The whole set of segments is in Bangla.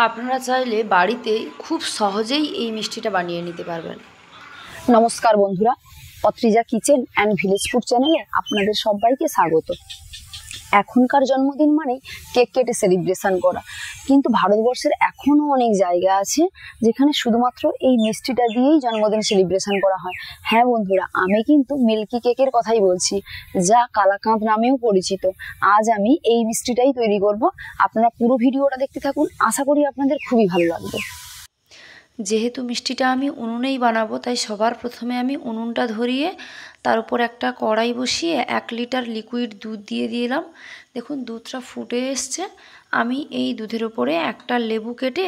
আপনারা চাইলে বাড়িতে খুব সহজেই এই মিষ্টিটা বানিয়ে নিতে পারবেন। নমস্কার বন্ধুরা, অত্রিজা কিচেন অ্যান্ড ভিলেজ ফুড চ্যানেলে আপনাদের সবাইকে স্বাগত। এখনকার জন্মদিন মানেই কেক কেটে সেলিব্রেশন করা, কিন্তু ভারতবর্ষের এখনো অনেক জায়গা আছে যেখানে শুধুমাত্র এই মিষ্টিটা দিয়েই জন্মদিন সেলিব্রেশন করা হয়। হ্যাঁ বন্ধুরা, আমি কিন্তু মিল্কি কেকের কথাই বলছি, যা কালাকাঁদ নামেও পরিচিত। আজ আমি এই মিষ্টিটাই তৈরি করব। আপনারা পুরো ভিডিওটা দেখতে থাকুন, আশা করি আপনাদের খুবই ভালো লাগবে। যেহেতু মিষ্টিটা আমি উনুনেই বানাবো, তাই সবার প্রথমে আমি উনুনটা ধরিয়ে তার উপর একটা কড়াই বসিয়ে 1 লিটার লিকুইড দুধ দিয়ে দিলাম। দেখুন দুধটা ফুটে এসছে। আমি এই দুধের উপরে একটা লেবু কেটে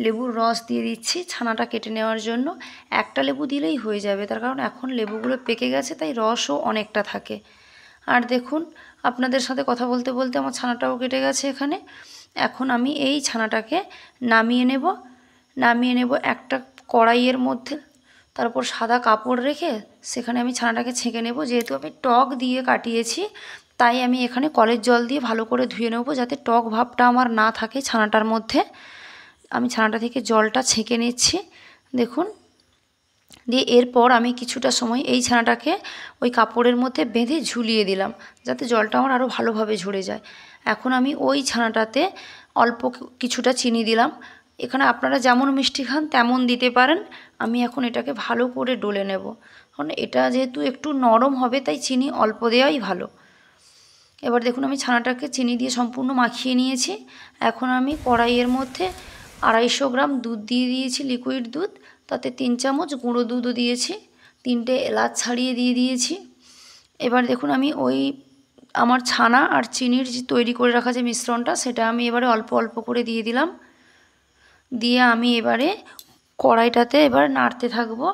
লেবুর রস দিয়ে দিচ্ছি ছানাটা কেটে নেওয়ার জন্য। একটা লেবু দিলেই হয়ে যাবে, তার কারণ এখন লেবুগুলো পেকে গেছে, তাই রসও অনেকটা থাকে। আর দেখুন আপনাদের সাথে কথা বলতে বলতে আমার ছানাটাও কেটে গেছে এখানে। এখন আমি এই ছানাটাকে নামিয়ে নেব একটা কড়াইয়ের মধ্যে। তারপর সাদা কাপড় রেখে সেখানে আমি ছানাটাকে ছেঁকে নেব। যেহেতু আমি টক দিয়ে কাটিয়েছি, তাই আমি এখানে কলের জল দিয়ে ভালো করে ধুয়ে নেব, যাতে টক ভাবটা আমার না থাকে ছানাটার মধ্যে। আমি ছানাটা থেকে জলটা ছেঁকে নিচ্ছি দেখুন। দিয়ে এরপর আমি কিছুটা সময় এই ছানাটাকে ওই কাপড়ের মধ্যে বেঁধে ঝুলিয়ে দিলাম, যাতে জলটা আমার আরও ভালোভাবে ঝরে যায়। এখন আমি ওই ছানাটাতে অল্প কিছুটা চিনি দিলাম। এখানে আপনারা যেমন মিষ্টি খান তেমন দিতে পারেন। আমি এখন এটাকে ভালো করে ডলে নেব, কারণ এটা যেহেতু একটু নরম হবে, তাই চিনি অল্প দেওয়াই ভালো। এবার দেখুন আমি ছানাটাকে চিনি দিয়ে সম্পূর্ণ মাখিয়ে নিয়েছি। এখন আমি কড়াইয়ের মধ্যে 250 গ্রাম দুধ দিয়ে দিয়েছি, লিকুইড দুধ। তাতে 3 চামচ গুঁড়ো দুধও দিয়েছি, 3টে এলাচ ছাড়িয়ে দিয়ে দিয়েছি। এবার দেখুন আমি ওই আমার ছানা আর চিনির যে তৈরি করে রাখা যে মিশ্রণটা, সেটা আমি এবারে অল্প অল্প করে দিয়ে দিলাম। দিয়ে আমি এবারে কড়াইটাতে এবার নাড়তে থাকবো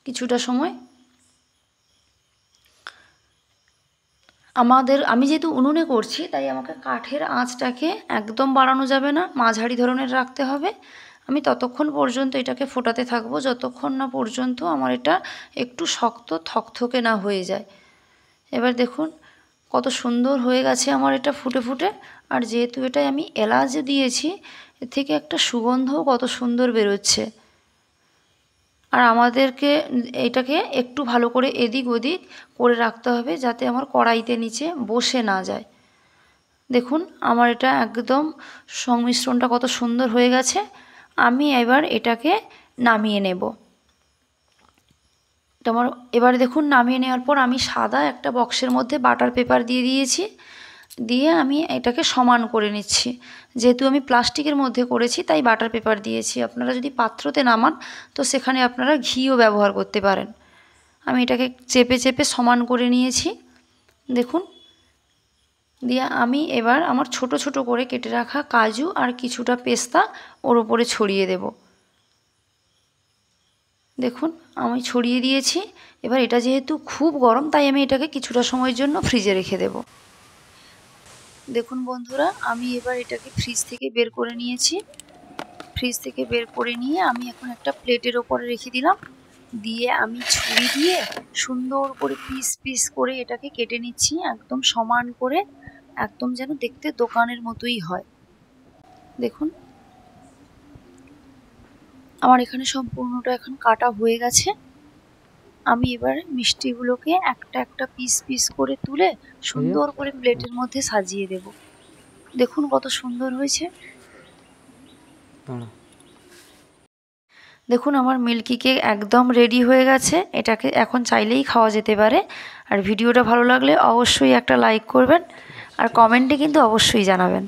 কিছুটা সময়। আমি যেহেতু উনুনে করছি, তাই আমাকে কাঠের আঁচটাকে একদম বাড়ানো যাবে না, মাঝারি ধরনের রাখতে হবে। আমি ততক্ষণ পর্যন্ত এটাকে ফোটাতে থাকবো যতক্ষণ না পর্যন্ত আমার এটা একটু শক্ত থকথকে না হয়ে যায়। এবার দেখুন কত সুন্দর হয়ে গেছে আমার এটা ফুটে ফুটে। আর যেহেতু এটাই আমি এলাচ দিয়েছি, এর থেকে একটা সুগন্ধও কত সুন্দর বেরোচ্ছে। আর আমাদেরকে এটাকে একটু ভালো করে এদিক ওদিক করে রাখতে হবে, যাতে আমার কড়াইতে নিচে বসে না যায়। দেখুন আমার এটা একদম সংমিশ্রণটা কত সুন্দর হয়ে গেছে। আমি এবার এটাকে নামিয়ে নেব। এবার দেখুন নামিয়ে নেওয়ার পর আমি সাদা একটা বক্সের মধ্যে বাটার পেপার দিয়ে দিয়েছি। দিয়ে আমি এটাকে সমান করে নিচ্ছি। যেহেতু আমি প্লাস্টিকের মধ্যে করেছি, তাই বাটার পেপার দিয়েছি। আপনারা যদি পাত্রতে নামান, তো সেখানে আপনারা ঘিও ব্যবহার করতে পারেন। আমি এটাকে চেপে চেপে সমান করে নিয়েছি দেখুন। দিয়ে আমি এবার আমার ছোট ছোট করে কেটে রাখা কাজু আর কিছুটা পেস্তা ওর ওপরে ছড়িয়ে দেব। দেখুন আমি ছড়িয়ে দিয়েছি। এবার এটা যেহেতু খুব গরম, তাই আমি এটাকে কিছুটা সময়ের জন্য ফ্রিজে রেখে দেব। দেখুন বন্ধুরা, আমি এবার এটাকে ফ্রিজ থেকে বের করে নিয়েছি। ফ্রিজ থেকে বের করে নিয়ে আমি এখন একটা প্লেটের ওপরে রেখে দিলাম। দিয়ে আমি ছুরি দিয়ে সুন্দর করে পিস পিস করে এটাকে কেটে নিচ্ছি, একদম সমান করে, একদম যেন দেখতে দোকানের মতোই হয়। দেখুন আমার এখানে সম্পূর্ণটা এখন কাটা হয়ে গেছে। আমি এবার মিষ্টিগুলোকে একটা একটা পিস পিস করে তুলে সুন্দর করে প্লেটের মধ্যে সাজিয়ে দেব। দেখুন কত সুন্দর হয়েছে। দেখুন আমার মিল্কি কেক একদম রেডি হয়ে গেছে। এটাকে এখন চাইলেই খাওয়া যেতে পারে। আর ভিডিওটা ভালো লাগলে অবশ্যই একটা লাইক করবেন, আর কমেন্টে কিন্তু অবশ্যই জানাবেন।